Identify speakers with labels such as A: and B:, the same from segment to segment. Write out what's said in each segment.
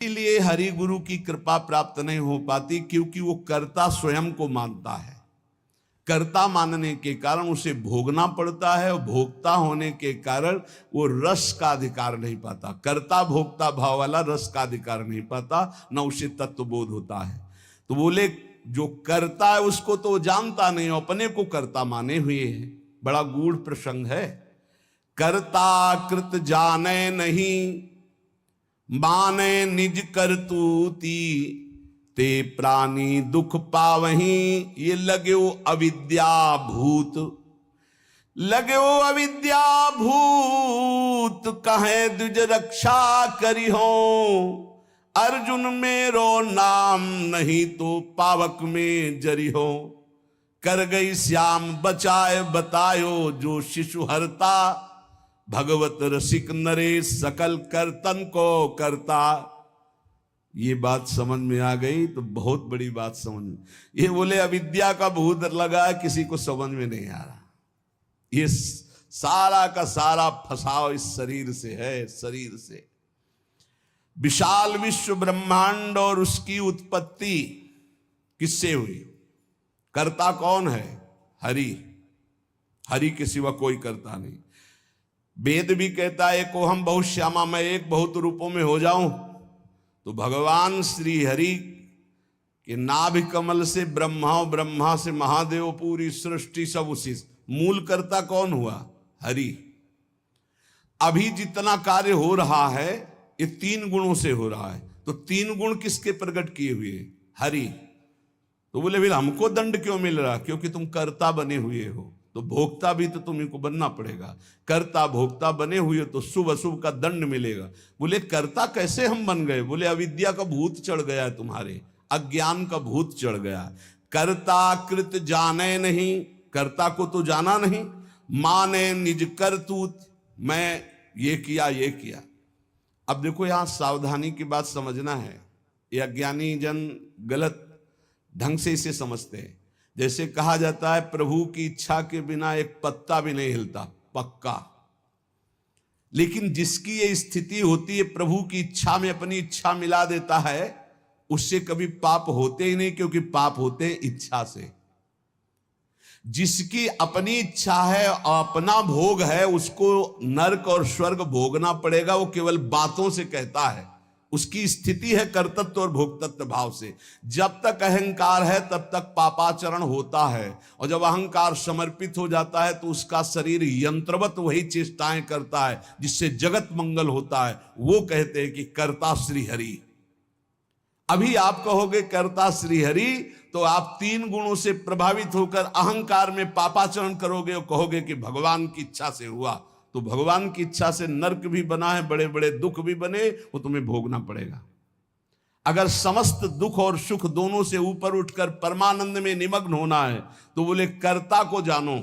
A: इसलिए हरि गुरु की कृपा प्राप्त नहीं हो पाती, क्योंकि वो कर्ता स्वयं को मानता है। कर्ता मानने के कारण उसे भोगना पड़ता है, और भोक्ता होने के कारण वो रस का अधिकार नहीं पाता। कर्ता भोक्ता भाव वाला रस का अधिकार नहीं पाता, न उसे तत्वबोध होता है। तो बोले जो कर्ता है उसको तो जानता नहीं, अपने को कर्ता माने हुए है। बड़ा गूढ़ प्रसंग है। कर्ता कृत जाने नहीं, माने निज करतूती, ते प्राणी दुख पावही, ये लगे अविद्या भूत। लगे अविद्या भूत, कहे द्विज रक्षा करी हो। अर्जुन मेरो नाम, नहीं तो पावक में जरी हो। कर गई श्याम बचाए बतायो, जो शिशु हरता। भगवत रसिक नरेश, सकल कर्तन को करता। ये बात समझ में आ गई तो बहुत बड़ी बात समझ में। ये बोले अविद्या का भूत लगा है, किसी को समझ में नहीं आ रहा। ये सारा का सारा फसाव इस शरीर से है। शरीर से विशाल विश्व ब्रह्मांड और उसकी उत्पत्ति किससे हुई? कर्ता कौन है? हरि। हरि के सिवा कोई कर्ता नहीं। वेद भी कहता है को हम बहुत श्यामा, मैं एक बहुत रूपों में हो जाऊं। तो भगवान श्री हरि के नाभि कमल से ब्रह्मा, ब्रह्मा से महादेव, पूरी सृष्टि सब उसी। मूल कर्ता कौन हुआ? हरि। अभी जितना कार्य हो रहा है ये तीन गुणों से हो रहा है। तो तीन गुण किसके प्रकट किए हुए? हरि। तो बोले फिर हमको दंड क्यों मिल रहा? क्योंकि तुम कर्ता बने हुए हो, तो भोक्ता भी तो तुम्ही को बनना पड़ेगा। कर्ता भोक्ता बने हुए तो शुभ अशुभ का दंड मिलेगा। बोले कर्ता कैसे हम बन गए? बोले अविद्या का भूत चढ़ गया है तुम्हारे, अज्ञान का भूत चढ़ गया। कर्ता कृत जाने नहीं, कर्ता को तो जाना नहीं। माने निज करतूत, मैं ये किया ये किया। अब देखो यहां सावधानी की बात समझना है। ये अज्ञानी जन गलत ढंग से इसे समझते हैं। जैसे कहा जाता है प्रभु की इच्छा के बिना एक पत्ता भी नहीं हिलता, पक्का। लेकिन जिसकी ये स्थिति होती है, प्रभु की इच्छा में अपनी इच्छा मिला देता है, उससे कभी पाप होते ही नहीं, क्योंकि पाप होते हैं इच्छा से। जिसकी अपनी इच्छा है और अपना भोग है, उसको नरक और स्वर्ग भोगना पड़ेगा। वो केवल बातों से कहता है, उसकी स्थिति है कर्तृत्व और भोक्तृत्व भाव से। जब तक अहंकार है तब तक पापाचरण होता है, और जब अहंकार समर्पित हो जाता है तो उसका शरीर यंत्रवत वही चेष्टाएं करता है जिससे जगत मंगल होता है। वो कहते हैं कि कर्ता श्री हरि। अभी आप कहोगे कर्ता श्री हरि, तो आप तीन गुणों से प्रभावित होकर अहंकार में पापाचरण करोगे और कहोगे कि भगवान की इच्छा से हुआ। तो भगवान की इच्छा से नरक भी बना है, बड़े बड़े दुख भी बने, वो तुम्हें भोगना पड़ेगा। अगर समस्त दुख और सुख दोनों से ऊपर उठकर परमानंद में निमग्न होना है तो बोले कर्ता को जानो।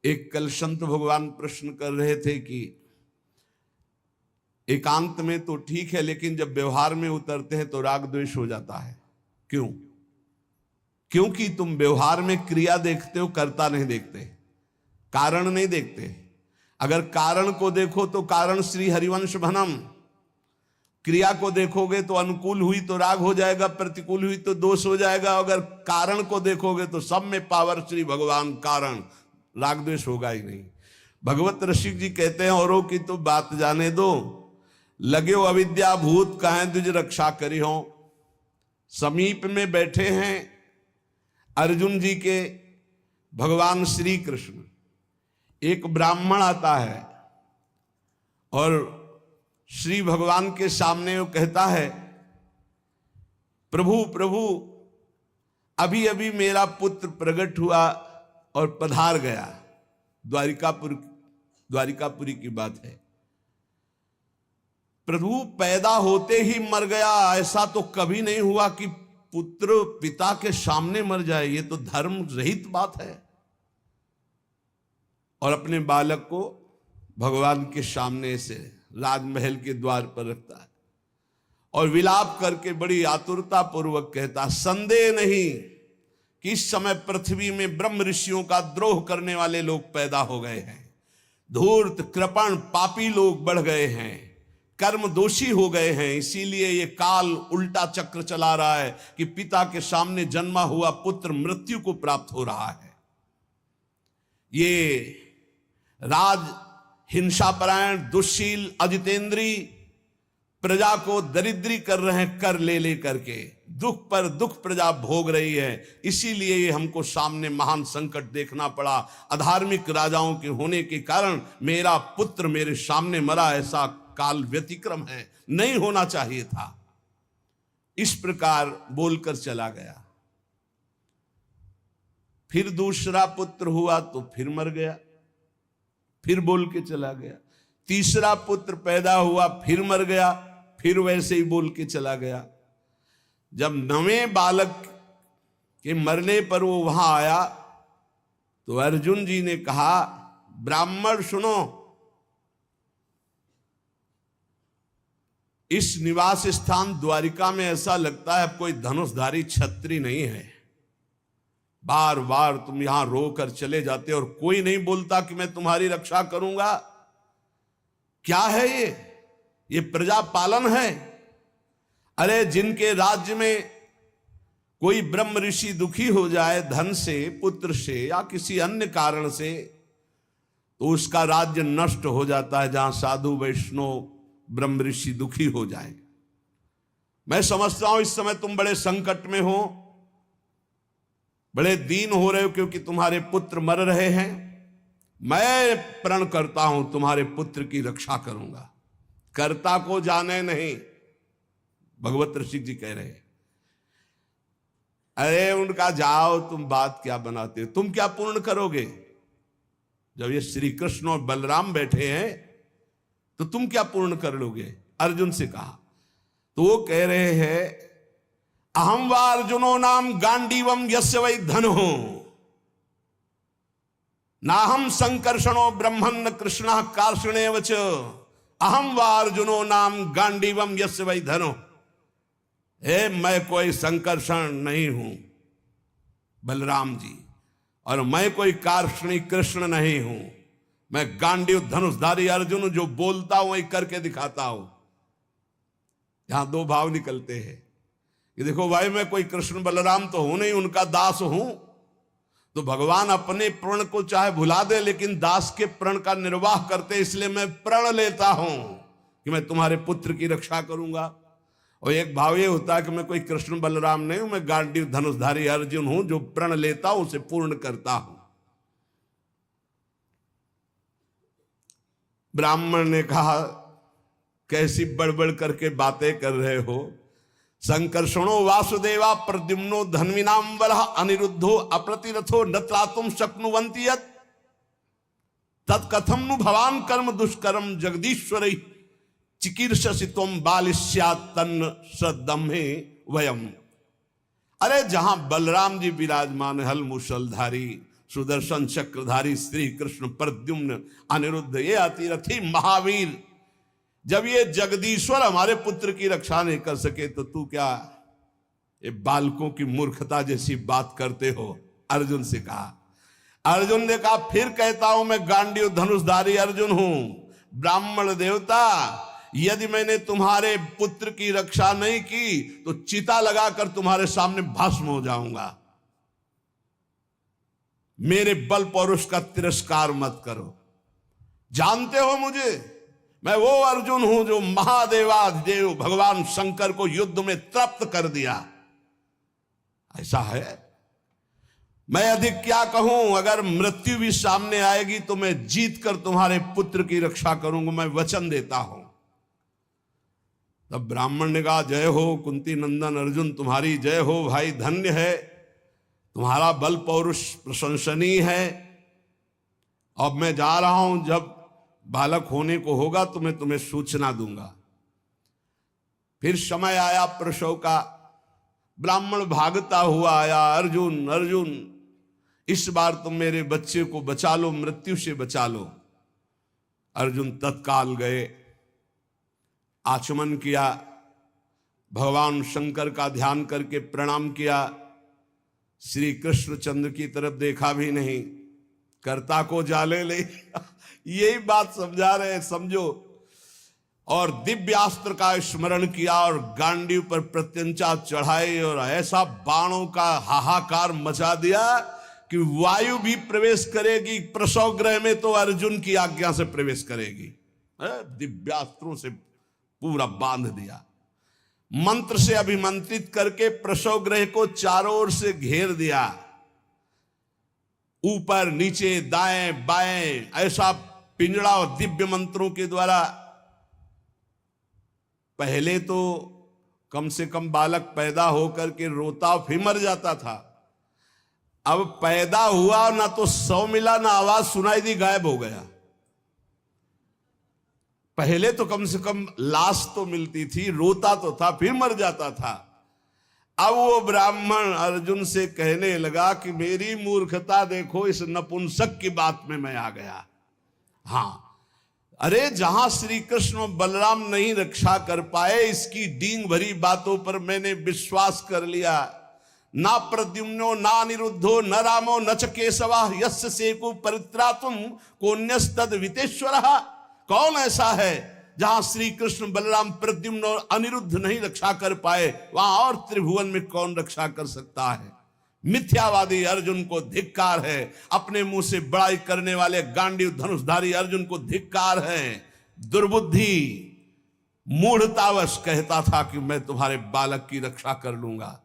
A: एक कल संत भगवान प्रश्न कर रहे थे कि एकांत में तो ठीक है, लेकिन जब व्यवहार में उतरते हैं तो राग द्वेष हो जाता है। क्यों? क्योंकि तुम व्यवहार में क्रिया देखते हो, कर्ता नहीं देखते, कारण नहीं देखते। अगर कारण को देखो तो कारण श्री हरिवंश भनम। क्रिया को देखोगे तो अनुकूल हुई तो राग हो जाएगा, प्रतिकूल हुई तो दोष हो जाएगा। अगर कारण को देखोगे तो सब में पावर श्री भगवान कारण, राग द्वेष होगा ही नहीं। भगवत ऋषि जी कहते हैं औरों की तो बात जाने दो, लगे हो अविद्या भूत, कहें द्विज रक्षा करी हो। समीप में बैठे हैं अर्जुन जी के भगवान श्री कृष्ण। एक ब्राह्मण आता है और श्री भगवान के सामने वो कहता है, प्रभु प्रभु, अभी अभी मेरा पुत्र प्रकट हुआ और पधार गया। द्वारिकापुरी की बात है। प्रभु पैदा होते ही मर गया, ऐसा तो कभी नहीं हुआ कि पुत्र पिता के सामने मर जाए। ये तो धर्म रहित बात है। और अपने बालक को भगवान के सामने से राजमहल के द्वार पर रखता है और विलाप करके बड़ी आतुरता पूर्वक कहता, संदेह नहीं कि इस समय पृथ्वी में ब्रह्म ऋषियों का द्रोह करने वाले लोग पैदा हो गए हैं। धूर्त कृपण पापी लोग बढ़ गए हैं। कर्म दोषी हो गए हैं, इसीलिए ये काल उल्टा चक्र चला रहा है कि पिता के सामने जन्मा हुआ पुत्र मृत्यु को प्राप्त हो रहा है। ये राज हिंसापरायण, दुश्शील, अजितेंद्री प्रजा को दरिद्री कर रहे हैं, कर ले करके दुख पर दुख प्रजा भोग रही है। इसीलिए ये हमको सामने महान संकट देखना पड़ा। अधार्मिक राजाओं के होने के कारण मेरा पुत्र मेरे सामने मरा, ऐसा काल व्यतिक्रम है, नहीं होना चाहिए था। इस प्रकार बोलकर चला गया। फिर दूसरा पुत्र हुआ तो फिर मर गया, फिर बोल के चला गया। तीसरा पुत्र पैदा हुआ, फिर मर गया, फिर वैसे ही बोल के चला गया। जब 9वें बालक के मरने पर वो वहां आया तो अर्जुन जी ने कहा, ब्राह्मण सुनो, इस निवास स्थान द्वारिका में ऐसा लगता है अब कोई धनुषधारी क्षत्रिय नहीं है। बार बार तुम यहां रोकर चले जाते और कोई नहीं बोलता कि मैं तुम्हारी रक्षा करूंगा। क्या है ये प्रजा पालन है? अरे जिनके राज्य में कोई ब्रह्म ऋषि दुखी हो जाए धन से, पुत्र से या किसी अन्य कारण से, तो उसका राज्य नष्ट हो जाता है। जहां साधु वैष्णव ब्रह्म ऋषि दुखी हो जाए। मैं समझता हूं इस समय तुम बड़े संकट में हो, बड़े दीन हो रहे हो क्योंकि तुम्हारे पुत्र मर रहे हैं। मैं प्रण करता हूं तुम्हारे पुत्र की रक्षा करूंगा। कर्ता को जाने नहीं, भगवत ऋषि जी कह रहे हैं। अरे उनका जाओ, तुम बात क्या बनाते हो, तुम क्या पूर्ण करोगे? जब ये श्री कृष्ण और बलराम बैठे हैं तो तुम क्या पूर्ण कर लोगे? अर्जुन से कहा तो वो कह रहे हैं, अहम वा अर्जुनो नाम गांडीवम यस्य वै धनो नाहम संकर्षणो ब्रह्मन्न कृष्ण कार्षणेव च अहम वा अर्जुनो नाम गांडीवम यस्य वै धनो। मैं कोई संकर्षण नहीं हूं बलराम जी, और मैं कोई कार्षणी कृष्ण नहीं हूं। मैं गांडीव धनुषधारी अर्जुन हूं, जो बोलता हूं वही करके दिखाता हूं। यहां दो भाव निकलते हैं कि देखो भाई, मैं कोई कृष्ण बलराम तो हूं नहीं, उनका दास हूं। तो भगवान अपने प्रण को चाहे भुला दे, लेकिन दास के प्रण का निर्वाह करते, इसलिए मैं प्रण लेता हूं कि मैं तुम्हारे पुत्र की रक्षा करूंगा। और एक भाव ये होता है कि मैं कोई कृष्ण बलराम नहीं हूं, मैं गांडीव धनुषधारी अर्जुन हूं, जो प्रण लेता हूं उसे पूर्ण करता हूं। ब्राह्मण ने कहा, कैसी बड़बड़ करके बातें कर रहे हो? संकर्षणो वासुदेवा प्रद्युम्नो धन्विनाम वरः अनिरुद्धो अप्रतिरथो न त्रातुम शक्नुवन्ति यत् तत्कथम नु भवान कर्म दुष्कर्म जगदीश्वरै चिकीर्षसि त्वं बालिस्यात् तन्न सदम्हे वयम्। अरे जहां बलराम जी विराजमान, हल मुसलधारी, सुदर्शन चक्रधारी श्री कृष्ण, प्रद्युम्न, अनिरुद्ध, ये अतिरथी महावीर, जब ये जगदीश्वर हमारे पुत्र की रक्षा नहीं कर सके तो तू क्या ये बालकों की मूर्खता जैसी बात करते हो? अर्जुन से कहा। अर्जुन ने कहा, फिर कहता हूं मैं गांडीव धनुषधारी अर्जुन हूं। ब्राह्मण देवता, यदि मैंने तुम्हारे पुत्र की रक्षा नहीं की तो चिता लगाकर तुम्हारे सामने भस्म हो जाऊंगा। मेरे बल पौरुष का तिरस्कार मत करो। जानते हो मुझे, मैं वो अर्जुन हूं जो महादेवाधिदेव भगवान शंकर को युद्ध में तृप्त कर दिया। ऐसा है, मैं अधिक क्या कहूं? अगर मृत्यु भी सामने आएगी तो मैं जीत कर तुम्हारे पुत्र की रक्षा करूंगा, मैं वचन देता हूं। तब ब्राह्मण ने कहा, जय हो कुंती नंदन अर्जुन, तुम्हारी जय हो भाई, धन्य है, तुम्हारा बल पौरुष प्रशंसनीय है। अब मैं जा रहा हूं, जब बालक होने को होगा तो मैं तुम्हें सूचना दूंगा। फिर समय आया प्रसव का, ब्राह्मण भागता हुआ आया, अर्जुन अर्जुन इस बार तुम मेरे बच्चे को बचा लो, मृत्यु से बचा लो। अर्जुन तत्काल गए, आचमन किया, भगवान शंकर का ध्यान करके प्रणाम किया, श्री कृष्णचंद्र की तरफ देखा भी नहीं, कर्ता को जाले ले यही बात समझा रहे हैं। समझो, और दिव्यास्त्र का स्मरण किया और गांडीव पर प्रत्यंचा चढ़ाई और ऐसा बाणों का हाहाकार मचा दिया कि वायु भी प्रवेश करेगी प्रसव गृह में तो अर्जुन की आज्ञा से प्रवेश करेगी। दिव्यास्त्रों से पूरा बांध दिया, मंत्र से अभिमंत्रित करके प्रसव गृह को चारों ओर से घेर दिया, ऊपर नीचे दाएं बाएं ऐसा पिंजड़ा और दिव्य मंत्रों के द्वारा। पहले तो कम से कम बालक पैदा होकर के रोता फिर मर जाता था, अब पैदा हुआ ना तो सौ मिला ना आवाज सुनाई दी, गायब हो गया। पहले तो कम से कम लाश तो मिलती थी, रोता तो था फिर मर जाता था। अब वो ब्राह्मण अर्जुन से कहने लगा कि मेरी मूर्खता देखो, इस नपुंसक की बात में मैं आ गया। हाँ, अरे जहां श्री कृष्ण और बलराम नहीं रक्षा कर पाए, इसकी डींग भरी बातों पर मैंने विश्वास कर लिया। ना प्रद्युम्नो ना अनिरुद्धो न रामो न च केशवा यस्य सेको परित्रातुम कोन्यस्तद वितेश्वरः। कौन ऐसा है जहां श्री कृष्ण बलराम प्रद्युम्न और अनिरुद्ध नहीं रक्षा कर पाए, वहां और त्रिभुवन में कौन रक्षा कर सकता है। मिथ्यावादी अर्जुन को धिक्कार है, अपने मुंह से बड़ाई करने वाले गांडीव धनुषधारी अर्जुन को धिक्कार है। दुर्बुद्धि मूढ़तावश कहता था कि मैं तुम्हारे बालक की रक्षा कर लूंगा।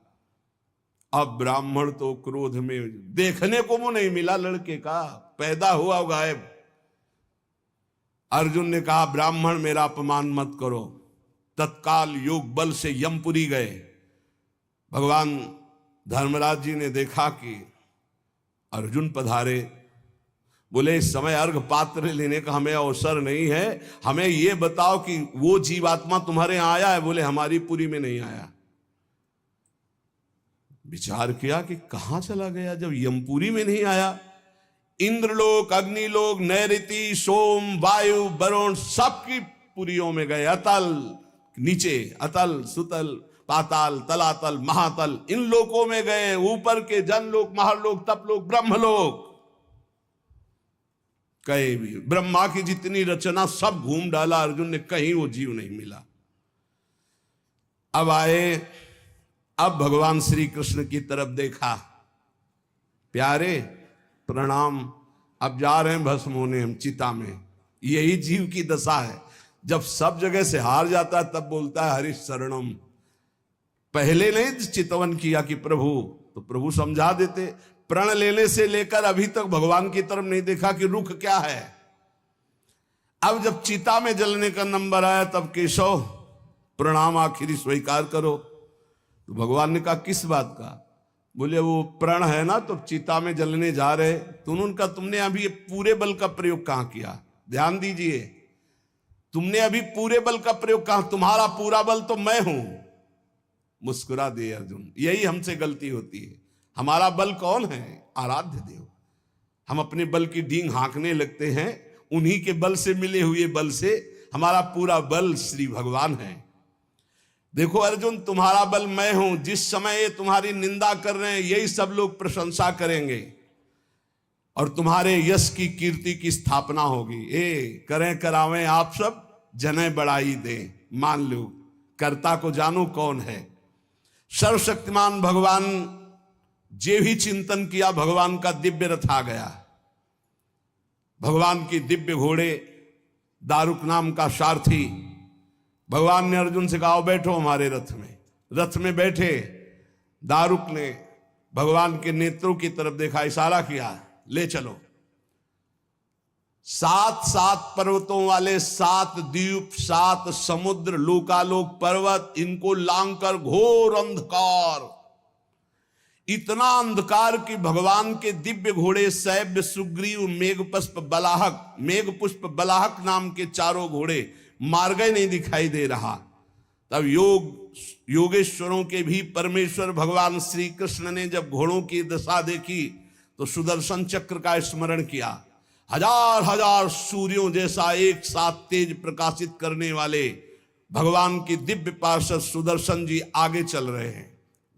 A: अब ब्राह्मण तो क्रोध में, देखने को मुंह नहीं मिला लड़के का, पैदा हुआ गायब। अर्जुन ने कहा ब्राह्मण मेरा अपमान मत करो। तत्काल योग बल से यमपुरी गए। भगवान धर्मराज जी ने देखा कि अर्जुन पधारे, बोले इस समय अर्घ पात्र लेने का हमें अवसर नहीं है, हमें यह बताओ कि वो जीवात्मा तुम्हारे यहां आया है? बोले हमारी पुरी में नहीं आया। विचार किया कि कहां चला गया जब यमपुरी में नहीं आया। इंद्रलोक, अग्निलोक, नैऋति, सोम, वायु, वरुण सबकी पुरियों में गए। अतल नीचे, अतल, सुतल, पाताल, तलातल, महातल, इन लोकों में गए। ऊपर के जनलोक, महालोक, तपलोक, ब्रह्मलोक, कहीं भी ब्रह्मा की जितनी रचना सब घूम डाला अर्जुन ने, कहीं वो जीव नहीं मिला। अब आए, अब भगवान श्री कृष्ण की तरफ देखा, प्यारे प्रणाम, अब जा रहे हैं भस्म होने हम चिता में। यही जीव की दशा है, जब सब जगह से हार जाता है तब बोलता है हरि शरणम। पहले नहीं चितवन किया कि प्रभु, तो प्रभु समझा देते। प्रण लेने से लेकर अभी तक भगवान की तरफ नहीं देखा कि रुख क्या है। अब जब चिता में जलने का नंबर आया तब केशव प्रणाम आखिरी स्वीकार करो। तो भगवान ने कहा किस बात का? बोले वो प्रण है ना, तो चिता में जलने जा रहे, तुमने अभी पूरे बल का प्रयोग कहां किया? ध्यान दीजिए, तुमने अभी पूरे बल का प्रयोग कहां? तुम्हारा पूरा बल तो मैं हूं। मुस्कुरा दिए अर्जुन, यही हमसे गलती होती है। हमारा बल कौन है? आराध्य देव। हम अपने बल की डींग हाँकने लगते हैं, उन्हीं के बल से मिले हुए बल से हमारा पूरा बल श्री भगवान है। देखो अर्जुन, तुम्हारा बल मैं हूं। जिस समय ये तुम्हारी निंदा कर रहे हैं यही सब लोग प्रशंसा करेंगे और तुम्हारे यश की कीर्ति की स्थापना होगी। करें करावें आप सब, जने बढ़ाई दें, मान लो कर्ता को जानो कौन है। सर्वशक्तिमान भगवान जे भी चिंतन किया, भगवान का दिव्य रथ आ गया। भगवान की दिव्य घोड़े, दारुक नाम का सारथी। भगवान ने अर्जुन से कहा बैठो हमारे रथ में। रथ में बैठे। दारुक ने भगवान के नेत्रों की तरफ देखा, इशारा किया, ले चलो। 7 पर्वतों वाले 7 द्वीप, 7 समुद्र, लोकालोक पर्वत, इनको लांघकर घोर अंधकार, इतना अंधकार कि भगवान के दिव्य घोड़े शैब्य, सुग्रीव, मेघपुष्प बलाहक नाम के चारों घोड़े मार्ग नहीं दिखाई दे रहा। तब योगेश्वरों के भी परमेश्वर भगवान श्री कृष्ण ने जब घोड़ों की दशा देखी तो सुदर्शन चक्र का स्मरण किया। हजार हजार सूर्यों जैसा एक साथ तेज प्रकाशित करने वाले भगवान की दिव्य पार्षद सुदर्शन जी आगे चल रहे हैं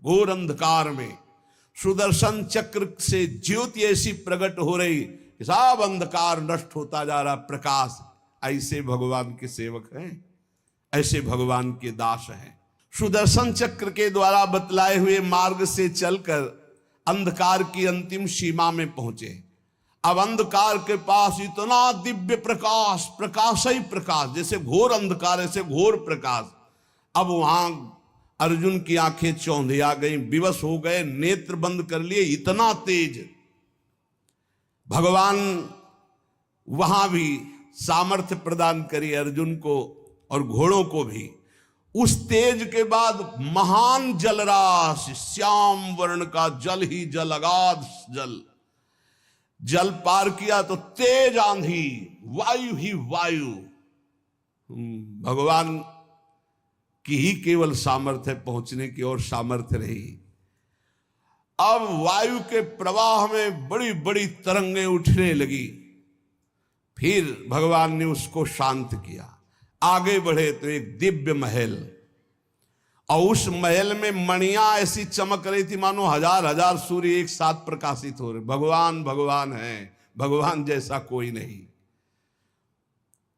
A: घोर अंधकार में। सुदर्शन चक्र से ज्योति ऐसी प्रकट हो रही कि सब अंधकार नष्ट होता जा रहा, प्रकाश। ऐसे भगवान के सेवक हैं। ऐसे भगवान के दास हैं। सुदर्शन चक्र के द्वारा बतलाए हुए मार्ग से चलकर अंधकार की अंतिम सीमा में पहुंचे। अब अंधकार के पास इतना दिव्य प्रकाश, प्रकाश ही प्रकाश, जैसे घोर अंधकार ऐसे घोर प्रकाश। अब वहां अर्जुन की आंखें चौंधिया गई, विवश हो गए, नेत्र बंद कर लिए, इतना तेज। भगवान वहां भी सामर्थ्य प्रदान करी अर्जुन को और घोड़ों को भी। उस तेज के बाद महान जलराशि, श्याम वर्ण का जल ही जल, अगाध जल, जल पार किया तो तेज आंधी, वायु ही वायु। भगवान की ही केवल सामर्थ्य पहुंचने की और सामर्थ्य रही। अब वायु के प्रवाह में बड़ी बड़ी तरंगें उठने लगी। फिर भगवान ने उसको शांत किया। आगे बढ़े तो एक दिव्य महल, और उस महल में मणियां ऐसी चमक रही थी मानो हजार हजार सूर्य एक साथ प्रकाशित हो रहे। भगवान भगवान है, भगवान जैसा कोई नहीं।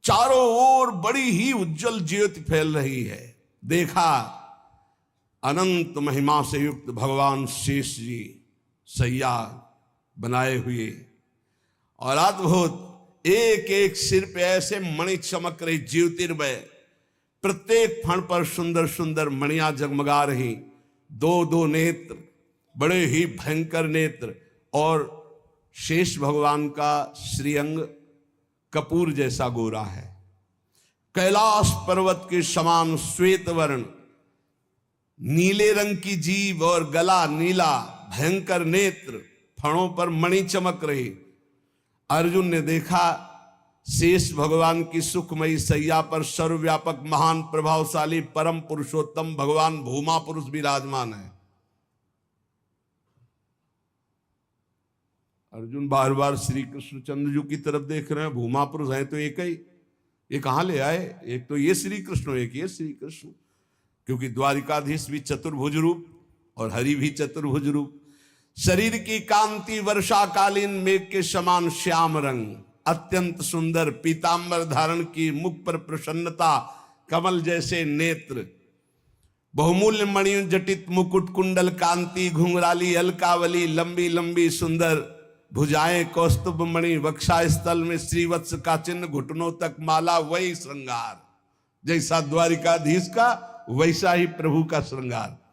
A: चारों ओर बड़ी ही उज्जवल ज्योति फैल रही है। देखा अनंत महिमा से युक्त भगवान शेष जी सैया बनाए हुए, और अद्भुत एक एक सिर पे ऐसे मणि चमक रही, ज्योतिर्मय। प्रत्येक फण पर सुंदर सुंदर मणियां जगमगा रही। दो दो नेत्र, बड़े ही भयंकर नेत्र, और शेष भगवान का श्रीअंग कपूर जैसा गोरा है। कैलाश पर्वत के समान श्वेत वर्ण, नीले रंग की जीभ और गला नीला, भयंकर नेत्र, फणों पर मणि चमक रही। अर्जुन ने देखा शेष भगवान की सुखमयी सैया पर सर्वव्यापक महान प्रभावशाली परम पुरुषोत्तम भगवान भूमा पुरुष विराजमान है। अर्जुन बार बार श्री कृष्ण चंद्र जी की तरफ देख रहे हैं। भूमा पुरुष है तो एक ही, ये कहां ले आए? एक तो ये श्री कृष्ण, एक ये श्री कृष्ण, क्योंकि द्वारिकाधीश भी चतुर्भुज रूप और हरि भी चतुर्भुज रूप। शरीर की कांति वर्षाकालीन मेघ के समान श्याम रंग, अत्यंत सुंदर पीतांबर धारण की, मुख पर प्रसन्नता, कमल जैसे नेत्र, बहुमूल्य मणियों जटित मुकुट, कुंडल कांति, घुंघराली अलकावली, लंबी लंबी सुंदर भुजाएं, कौस्तुभ मणि, वक्षा स्थल में श्रीवत्स का चिन्ह, घुटनों तक माला। वही श्रृंगार जैसा द्वारिकाधीश का, वैसा ही प्रभु का श्रृंगार।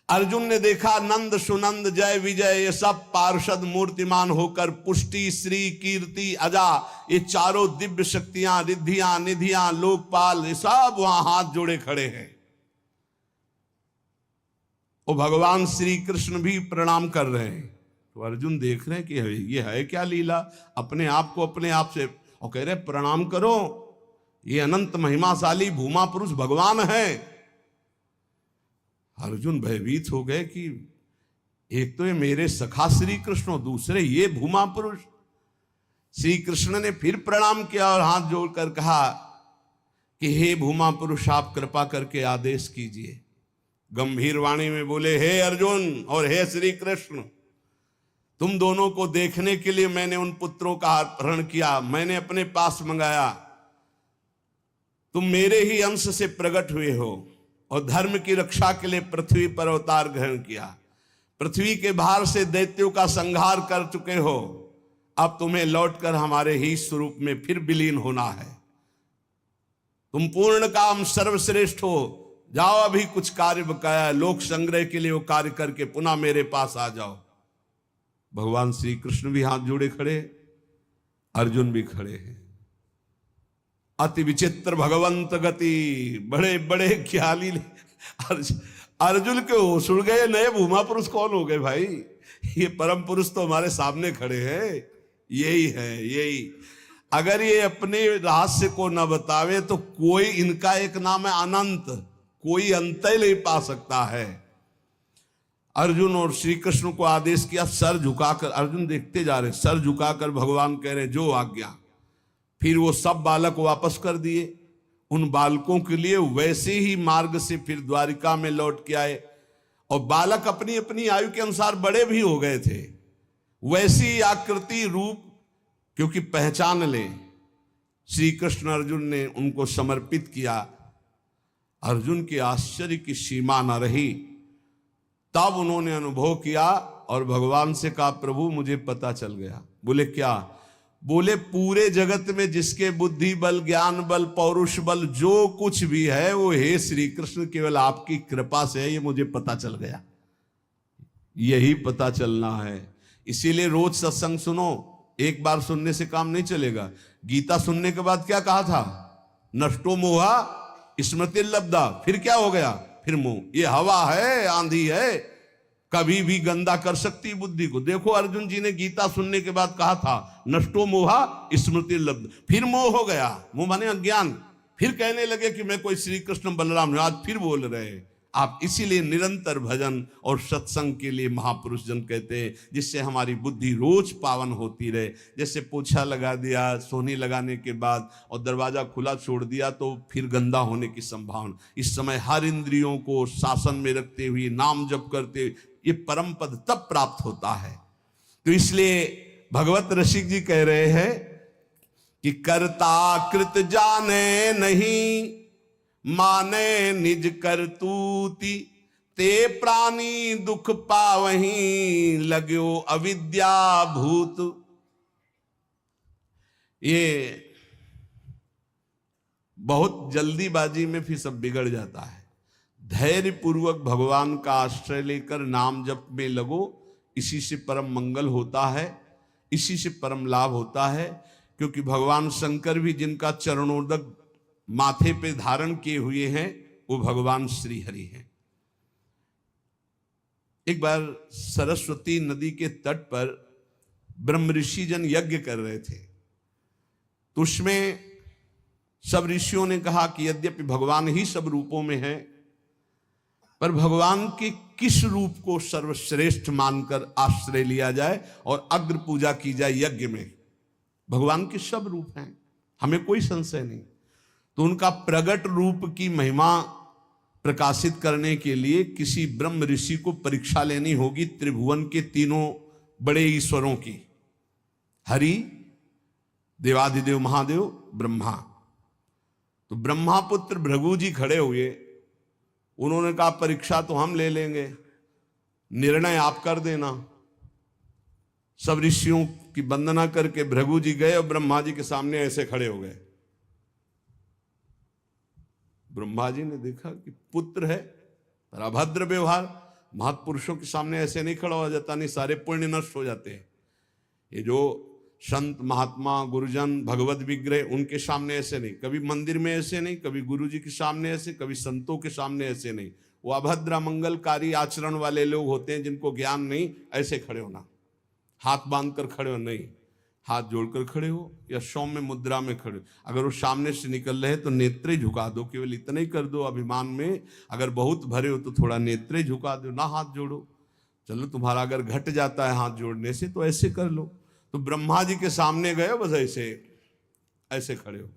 A: अर्जुन ने देखा नंद सुनंद जय विजय ये सब पार्षद मूर्तिमान होकर पुष्टि श्री कीर्ति अजा, ये चारों दिव्य शक्तियां, रिद्धियां निधियां लोकपाल, ये सब वहां हाथ जोड़े खड़े हैं। वो भगवान श्री कृष्ण भी प्रणाम कर रहे हैं। तो अर्जुन देख रहे हैं कि ये है क्या लीला, अपने आप को अपने आप से, और कह रहे प्रणाम करो, ये अनंत महिमाशाली भूमा पुरुष भगवान है। अर्जुन भयभीत हो गए कि एक तो ये मेरे सखा श्री कृष्ण, दूसरे ये भूमा पुरुष। श्री कृष्ण ने फिर प्रणाम किया और हाथ जोड़कर कहा कि हे भूमा पुरुष, आप कृपा करके आदेश कीजिए। गंभीर वाणी में बोले, हे अर्जुन और हे श्री कृष्ण, तुम दोनों को देखने के लिए मैंने उन पुत्रों का अपहरण किया, मैंने अपने पास मंगाया। तुम मेरे ही अंश से प्रकट हुए हो और धर्म की रक्षा के लिए पृथ्वी पर अवतार ग्रहण किया। पृथ्वी के भार से दैत्यों का संहार कर चुके हो। अब तुम्हें लौटकर हमारे ही स्वरूप में फिर विलीन होना है। तुम पूर्ण काम सर्वश्रेष्ठ हो। जाओ, अभी कुछ कार्य बकाया है, लोक संग्रह के लिए वो कार्य करके पुनः मेरे पास आ जाओ। भगवान श्री कृष्ण भी हाथ जोड़े खड़े, अर्जुन भी खड़े हैं। अति विचित्र भगवंत गति, बड़े बड़े ख्याली। अर्जुन के होश उड़ गए, नए भूमा पुरुष कौन हो गए भाई? ये परम पुरुष तो हमारे सामने खड़े हैं, यही है, यही। अगर ये अपने रहस्य को न बतावे तो कोई, इनका एक नाम है अनंत, कोई अंत ही नहीं पा सकता है। अर्जुन और श्री कृष्ण को आदेश किया, सर झुकाकर। अर्जुन देखते जा रहे, सर झुकाकर भगवान कह रहे जो आज्ञा। फिर वो सब बालक वापस कर दिए। उन बालकों के लिए वैसे ही मार्ग से फिर द्वारिका में लौट के आए। और बालक अपनी अपनी आयु के अनुसार बड़े भी हो गए थे। वैसी आकृति रूप क्योंकि पहचान ले, श्री कृष्ण अर्जुन ने उनको समर्पित किया। अर्जुन के आश्चर्य की सीमा न रही। तब उन्होंने अनुभव किया और भगवान से कहा, प्रभु मुझे पता चल गया। बोले क्या? बोले पूरे जगत में जिसके बुद्धि बल, ज्ञान बल, पौरुष बल जो कुछ भी है वो हे श्री कृष्ण केवल आपकी कृपा से है, ये मुझे पता चल गया। यही पता चलना है। इसीलिए रोज सत्संग सुनो। एक बार सुनने से काम नहीं चलेगा। गीता सुनने के बाद क्या कहा था? नष्टो मोहा स्मृतिर्लब्धा। फिर क्या हो गया? फिर मोह। ये हवा है, आंधी है, कभी भी गंदा कर सकती बुद्धि को। देखो अर्जुन जी ने गीता सुनने के बाद कहा था नष्टो मोहा स्मृतिर्लब्ध। फिर मोह हो गया। मोह माने अज्ञान। फिर कहने लगे कि मैं कोई श्री कृष्ण बलराम। आज फिर बोल रहे हैं आप। इसीलिए निरंतर भजन और सत्संग के लिए महापुरुष जन कहते हैं, जिससे हमारी बुद्धि रोज पावन होती रहे। जैसे पोछा लगा दिया सोनी लगाने के बाद और दरवाजा खुला छोड़ दिया तो फिर गंदा होने की संभावना। इस समय हर इंद्रियों को शासन में रखते हुए नाम जप करते हुए ये परम पद तब प्राप्त होता है। तो इसलिए भगवत रसिक जी कह रहे हैं कि कर्ता कृत जाने नहीं, माने निज करतूति, ते प्राणी दुख पावहीं, लगो अविद्या भूत। ये बहुत जल्दीबाजी में फिर सब बिगड़ जाता है। धैर्य पूर्वक भगवान का आश्रय लेकर नाम जप में लगो। इसी से परम मंगल होता है, इसी से परम लाभ होता है। क्योंकि भगवान शंकर भी जिनका चरणोदक माथे पे धारण किए हुए हैं वो भगवान श्री हरि हैं। एक बार सरस्वती नदी के तट पर ब्रह्म ऋषि जन यज्ञ कर रहे थे। तो उसमें सब ऋषियों ने कहा कि यद्यपि भगवान ही सब रूपों में है, पर भगवान के किस रूप को सर्वश्रेष्ठ मानकर आश्रय लिया जाए और अग्र पूजा की जाए यज्ञ में। भगवान के सब रूप हैं, हमें कोई संशय नहीं। तो उनका प्रगट रूप की महिमा प्रकाशित करने के लिए किसी ब्रह्म ऋषि को परीक्षा लेनी होगी त्रिभुवन के तीनों बड़े ईश्वरों की, हरि, देवाधिदेव महादेव, ब्रह्मा। तो ब्रह्मा पुत्र भृगु जी खड़े हुए। उन्होंने कहा परीक्षा तो हम ले लेंगे, निर्णय आप कर देना। सब ऋषियों की वंदना करके भृगु जी गए और ब्रह्मा जी के सामने ऐसे खड़े हो गए। ब्रह्मा जी ने देखा कि पुत्र है पर अभद्र व्यवहार। महापुरुषों के सामने ऐसे नहीं खड़ा हो जाता, नहीं सारे पुण्य नष्ट हो जाते हैं। ये जो संत महात्मा गुरुजन भगवत विग्रह उनके सामने ऐसे नहीं, कभी मंदिर में ऐसे नहीं, कभी गुरु जी के सामने ऐसे, कभी संतों के सामने ऐसे नहीं। वो अभद्र मंगलकारी आचरण वाले लोग होते हैं जिनको ज्ञान नहीं। ऐसे खड़े होना, हाथ बांध कर खड़े हो नहीं, हाथ जोड़कर खड़े हो या सौम्य मुद्रा में खड़े हो। अगर वो सामने से निकल रहे तो नेत्रे झुका दो, केवल इतना ही कर दो अभिमान में। अगर बहुत भरे हो तो थोड़ा नेत्रे झुका दो, ना हाथ जोड़ो। चलो तुम्हारा अगर घट जाता है हाथ जोड़ने से तो ऐसे कर लो। तो ब्रह्मा जी के सामने गए, बस ऐसे ऐसे खड़े हो।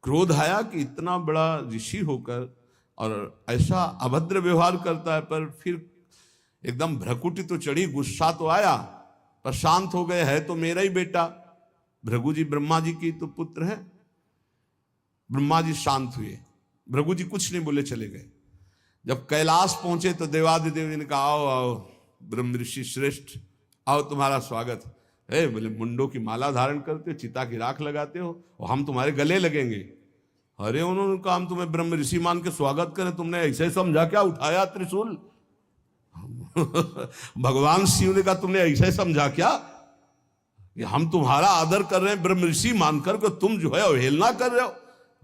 A: क्रोध आया कि इतना बड़ा ऋषि होकर और ऐसा अभद्र व्यवहार करता है। पर फिर एकदम भ्रकुटी तो चढ़ी, गुस्सा तो आया, पर शांत हो गए। है तो मेरा ही बेटा, भृगु जी ब्रह्मा जी की तो पुत्र है। ब्रह्मा जी शांत हुए, भृगु जी कुछ नहीं बोले, चले गए। जब कैलाश पहुंचे तो देवादिदेव जी ने कहा आओ आओ ब्रह्म ऋषि श्रेष्ठ, आओ तुम्हारा स्वागत है। बोले मुंडों की माला धारण करते हो, चिता की राख लगाते हो और हम तुम्हारे गले लगेंगे। अरे उन्होंने कहा हम तुम्हें ब्रह्म ऋषि मान के स्वागत करें, तुमने ऐसे समझा क्या उठाया त्रिशूल? भगवान शिव ने कहा तुमने ऐसे समझा क्या कि हम तुम्हारा आदर कर रहे हैं ब्रह्म ऋषि मानकर के तुम जो है अवहेलना कर रहे हो।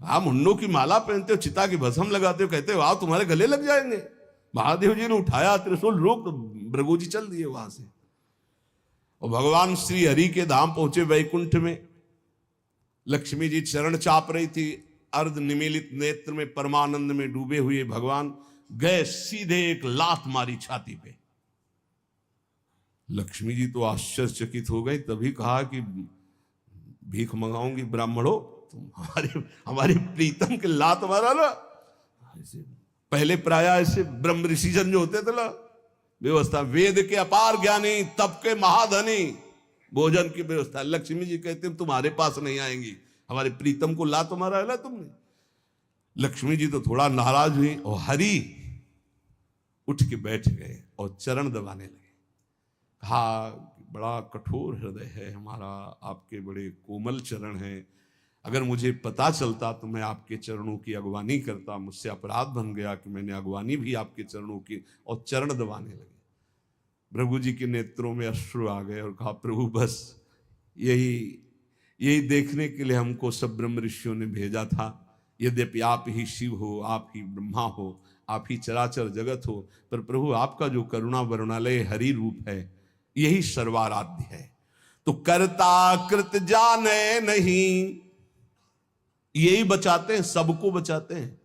A: आप मुंडों की माला पहनते हो, चिता की भस्म लगाते हो, कहते हो आओ तुम्हारे गले लग जाएंगे। महादेव जी ने उठाया त्रिशूल, रोक, तो भृगु जी चल दिए वहां से। और भगवान श्री हरि के धाम पहुंचे वैकुंठ में। लक्ष्मी जी चरण चाप रही थी, अर्ध निमीलित नेत्र में परमानंद में डूबे हुए भगवान गए, सीधे एक लात मारी छाती पे। लक्ष्मी जी तो आश्चर्यचकित हो गई, तभी कहा कि भीख मंगाऊंगी ब्राह्मणों, तुम हमारे प्रीतम के लात मारा ना। पहले प्राय ऐसे ब्रह्म ऋषि जन जो होते थे ना, व्यवस्था, वेद के अपार ज्ञानी, तप के महाधनी, भोजन की व्यवस्था। लक्ष्मी जी कहते तुम्हारे पास नहीं आएंगी, हमारे प्रीतम को ला तुम्हारा है तुमने। लक्ष्मी जी तो थोड़ा नाराज हुई और हरि उठ के बैठ गए और चरण दबाने लगे। कहा बड़ा कठोर हृदय है हमारा, आपके बड़े कोमल चरण हैं, अगर मुझे पता चलता तो मैं आपके चरणों की अगवानी करता, मुझसे अपराध बन गया कि मैंने अगवानी भी आपके चरणों की, और चरण दबाने लगे। प्रभु जी के नेत्रों में अश्रु आ गए और कहा प्रभु बस यही देखने के लिए हमको सब ब्रह्म ऋषियों ने भेजा था। यद्यपि आप ही शिव हो, आप ही ब्रह्मा हो, आप ही चराचर जगत हो, पर प्रभु आपका जो करुणा वरुणालय हरि रूप है यही सर्वाराध्य है। तो कर्ता कृत जाने नहीं, यही बचाते हैं, सबको बचाते हैं।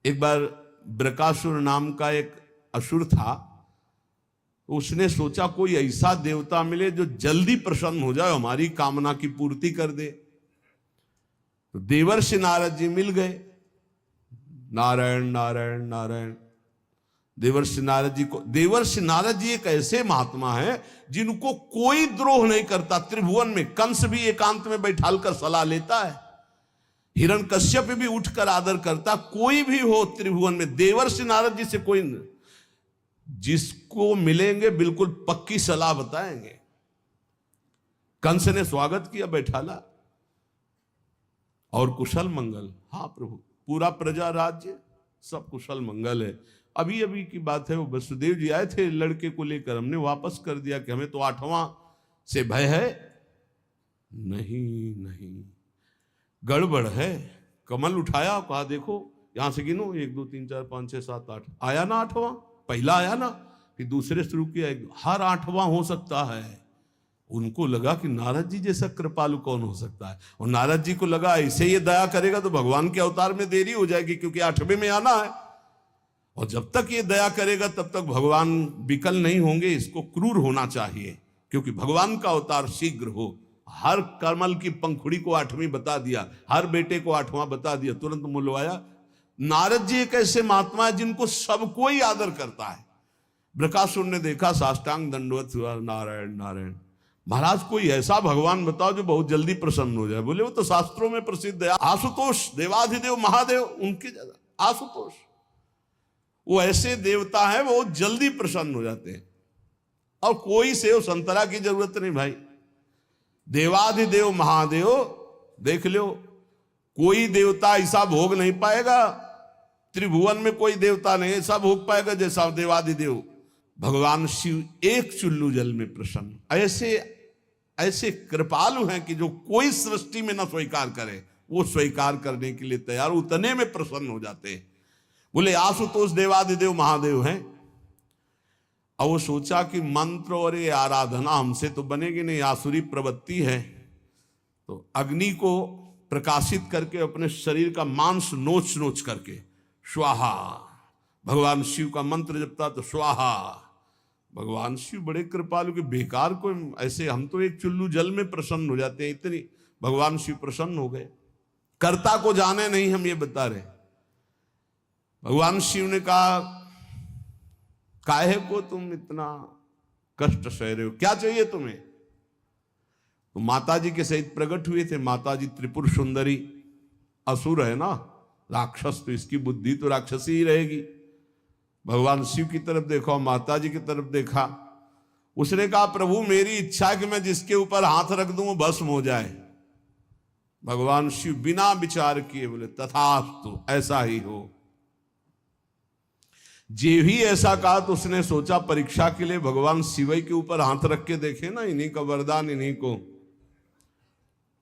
A: एक बार ब्रकासुर नाम का एक असुर था, उसने सोचा कोई ऐसा देवता मिले जो जल्दी प्रसन्न हो जाए, हमारी कामना की पूर्ति कर दे। तो देवर्षि नारद जी मिल गए। नारायण नारायण नारायण। देवर्षि नारद जी एक ऐसे महात्मा है जिनको कोई द्रोह नहीं करता। त्रिभुवन में कंस भी एकांत में बैठाल कर सलाह लेता है, हिरण्यकश्यप भी उठकर आदर करता, कोई भी हो त्रिभुवन में देवर्षि नारद जी से कोई नहीं। जिसको मिलेंगे बिल्कुल पक्की सलाह बताएंगे। कंस ने स्वागत किया, बैठाला और कुशल मंगल। हाँ प्रभु, पूरा प्रजा राज्य सब कुशल मंगल है। अभी अभी की बात है, वो वसुदेव जी आए थे लड़के को लेकर, हमने वापस कर दिया कि हमें तो 8वां से भय है। नहीं गड़बड़ है। कमल उठाया, कहा देखो यहां से गिनो 1 2 3 4 5 6 7 8, आया ना 8वां, पहला आया ना, फिर दूसरे शुरू किया, हर 8वां हो सकता है। उनको लगा कि नारद जी जैसा कृपालु कौन हो सकता है, और नारद जी को लगा ऐसे ये दया करेगा तो भगवान के अवतार में देरी हो जाएगी, क्योंकि 8वें में आना है, और जब तक ये दया करेगा तब तक भगवान विकल नहीं होंगे, इसको क्रूर होना चाहिए, क्योंकि भगवान का अवतार शीघ्र हो। हर कमल की पंखुड़ी को 8वीं बता दिया, हर बेटे को 8वां बता दिया, तुरंत मुलवाया। नारद जी एक ऐसे महात्मा है जिनको सब कोई आदर करता है। ब्रकासुर ने देखा, साष्टांग दंडवत हुआ, नारायण नारायण। महाराज कोई ऐसा भगवान बताओ जो बहुत जल्दी प्रसन्न हो जाए। बोले वो तो शास्त्रों में प्रसिद्ध है, आशुतोष, देवाधिदेव महादेव, उनके ज्यादा आशुतोष, वो ऐसे देवता है वो जल्दी प्रसन्न हो जाते हैं। और कोई सेव संतरा की जरूरत नहीं भाई, देवाधिदेव महादेव देख लो, कोई देवता ऐसा भोग नहीं पाएगा, त्रिभुवन में कोई देवता नहीं ऐसा भोग पाएगा जैसा देवाधिदेव भगवान शिव एक चुल्लू जल में प्रसन्न। ऐसे कृपालु हैं कि जो कोई सृष्टि में न स्वीकार करे वो स्वीकार करने के लिए तैयार, उतने में प्रसन्न हो जाते हैं। बोले आशुतोष देवाधिदेव महादेव हैं। और वो सोचा कि मंत्र और ये आराधना हमसे तो बनेगी नहीं, आसुरी प्रवृत्ति है, तो अग्नि को प्रकाशित करके अपने शरीर का मांस नोच नोच करके स्वाहा, भगवान शिव का मंत्र जपता तो स्वाहा। भगवान शिव बड़े कृपालु के, बेकार को ऐसे, हम तो एक चुल्लू जल में प्रसन्न हो जाते हैं, इतनी भगवान शिव प्रसन्न हो गए। कर्ता को जाने नहीं हम ये बता रहे। भगवान शिव ने कहा काहे को तुम इतना कष्ट सह रहे हो, क्या चाहिए तुम्हें? तो माता जी के सहित प्रकट हुए थे। माता जी त्रिपुर सुंदरी, असुर है ना, राक्षस, तो इसकी बुद्धि तो राक्षसी ही रहेगी। भगवान शिव की तरफ देखा, माता जी की तरफ देखा, उसने कहा प्रभु मेरी इच्छा है कि मैं जिसके ऊपर हाथ रख दूं वो भस्म हो जाए। भगवान शिव बिना विचार किए बोले तथास्तु, ऐसा ही हो। जे भी ऐसा कहा तो उसने सोचा परीक्षा के लिए भगवान शिव के ऊपर हाथ रख के देखे ना, इन्हीं का वरदान इन्हीं को।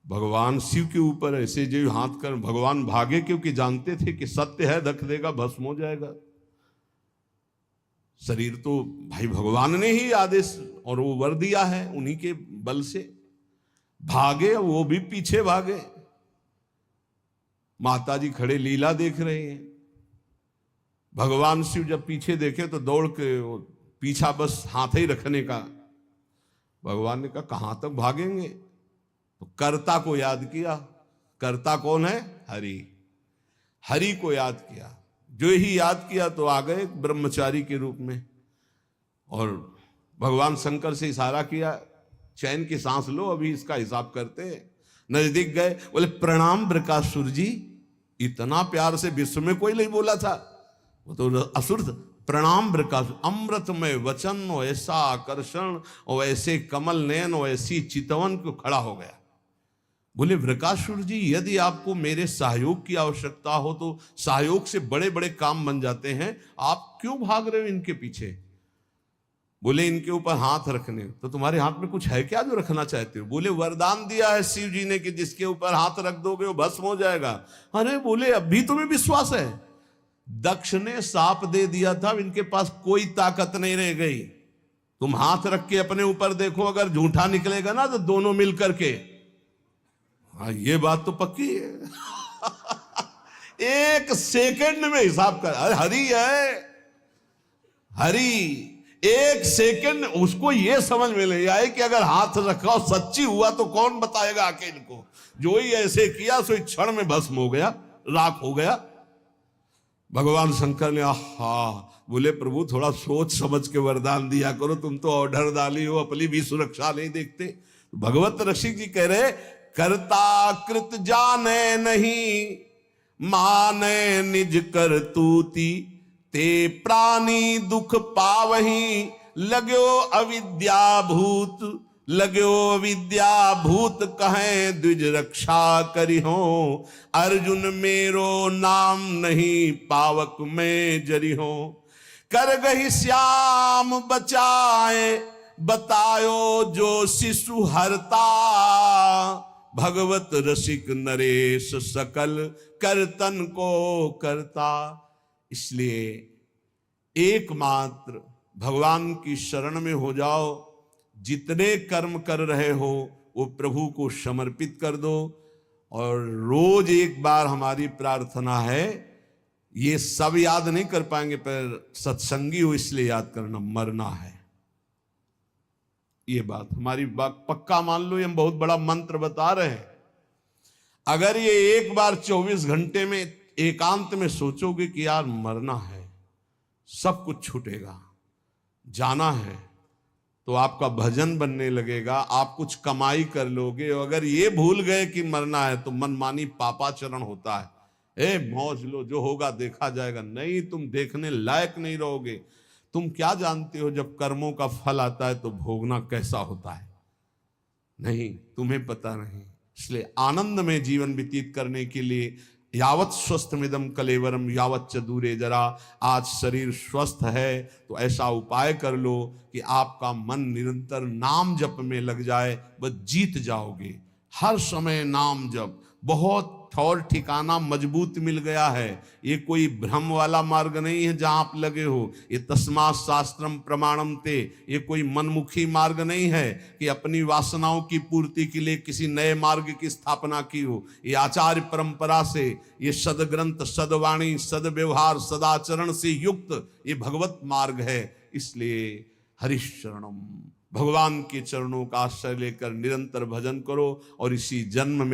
A: भगवान शिव के ऊपर ऐसे जो हाथ कर, भगवान भागे, क्योंकि जानते थे कि सत्य है, धक देगा भस्म हो जाएगा। शरीर तो भाई भगवान ने ही आदेश और वो वर दिया है, उन्हीं के बल से भागे, वो भी पीछे भागे। माता जी खड़े लीला देख रहे हैं। भगवान शिव जब पीछे देखे तो दौड़ के पीछा बस हाथ ही रखने का। भगवान ने कहा कहां तक भागेंगे? तो कर्ता को याद किया। कर्ता कौन है? हरि। हरि को याद किया। जो ही याद किया तो आ गए ब्रह्मचारी के रूप में, और भगवान शंकर से इशारा किया चैन की सांस लो, अभी इसका हिसाब करते हैं। नजदीक गए, बोले प्रणाम बृकासुर जी। इतना प्यार से विश्व में कोई नहीं बोला था, वो तो असुर था। प्रणाम बृकासुर, अमृतमय वचन और ऐसा आकर्षण और ऐसे कमल नयन और ऐसी चितवन को खड़ा हो गया। बोले वृकासुर जी, यदि आपको मेरे सहयोग की आवश्यकता हो तो सहयोग से बड़े बड़े काम बन जाते हैं, आप क्यों भाग रहे हो इनके पीछे? बोले इनके ऊपर हाथ रखने, तो तुम्हारे हाथ में कुछ है क्या जो रखना चाहते हो? बोले वरदान दिया है शिव जी ने कि जिसके ऊपर हाथ रख दोगे वो भस्म हो जाएगा। अरे बोले अभी तुम्हें विश्वास है? दक्ष ने साप दे दिया था, इनके पास कोई ताकत नहीं रह गई। तुम हाथ रख के अपने ऊपर देखो, अगर झूठा निकलेगा ना तो दोनों मिल करके, हाँ ये बात तो पक्की है। एक सेकंड में हिसाब कर, अरे हरि है हरि। एक सेकंड उसको ये समझ में नहीं आए कि अगर हाथ रखा और सच्ची हुआ तो कौन बताएगा आके इनको। जो ही ऐसे किया सो क्षण में भस्म हो गया, राख हो गया। भगवान शंकर ने आहा, बोले प्रभु थोड़ा सोच समझ के वरदान दिया करो, तुम तो ऑर्डर डाली हो, अपनी भी सुरक्षा नहीं देखते। भगवत रसिक जी कह रहे, करता कृत जाने नहीं, माने निज करतूती, ते प्राणी दुख पावही, लगो अविद्या भूत, लगो विद्या भूत कहे द्विज रक्षा करी हो। अर्जुन मेरो नाम नहीं, पावक में जरी हो। कर गही श्याम बचाए, बतायो जो शिशु हरता, भगवत रसिक नरेश सकल करतन को करता। इसलिए एकमात्र भगवान की शरण में हो जाओ, जितने कर्म कर रहे हो वो प्रभु को समर्पित कर दो। और रोज एक बार हमारी प्रार्थना है, ये सब याद नहीं कर पाएंगे पर सत्संगी हो इसलिए याद करना, मरना है। ये बात हमारी बात पक्का मान लो, ये हम बहुत बड़ा मंत्र बता रहे हैं। अगर ये एक बार 24 घंटे में एकांत में सोचोगे कि यार मरना है, सब कुछ छूटेगा, जाना है, तो आपका भजन बनने लगेगा, आप कुछ कमाई कर लोगे। अगर ये भूल गए कि मरना है तो मनमानी पापाचरण होता है। मौज लो, जो होगा देखा जाएगा। नहीं, तुम देखने लायक नहीं रहोगे। तुम क्या जानते हो जब कर्मों का फल आता है तो भोगना कैसा होता है? नहीं, तुम्हें पता नहीं। इसलिए आनंद में जीवन व्यतीत करने के लिए यावत स्वस्थमिदम कलेवरम यावत च दूरे जरा। आज शरीर स्वस्थ है तो ऐसा उपाय कर लो कि आपका मन निरंतर नाम जप में लग जाए, बस जीत जाओगे। हर समय नाम जप, बहुत ठौर ठिकाना मजबूत मिल गया है। ये कोई भ्रम वाला मार्ग नहीं है जहां आप लगे हो। ये तस्मात् शास्त्रम प्रमाणम ते, ये कोई मनमुखी मार्ग नहीं है कि अपनी वासनाओं की पूर्ति के लिए किसी नए मार्ग की स्थापना की हो। ये आचार्य परंपरा से, ये सदग्रंथ, सदवाणी, सदव्यवहार, सदाचरण से युक्त ये भगवत मार्ग है। इसलिए हरिशरणम, भगवान के चरणों का आश्रय लेकर निरंतर भजन करो और इसी जन्म में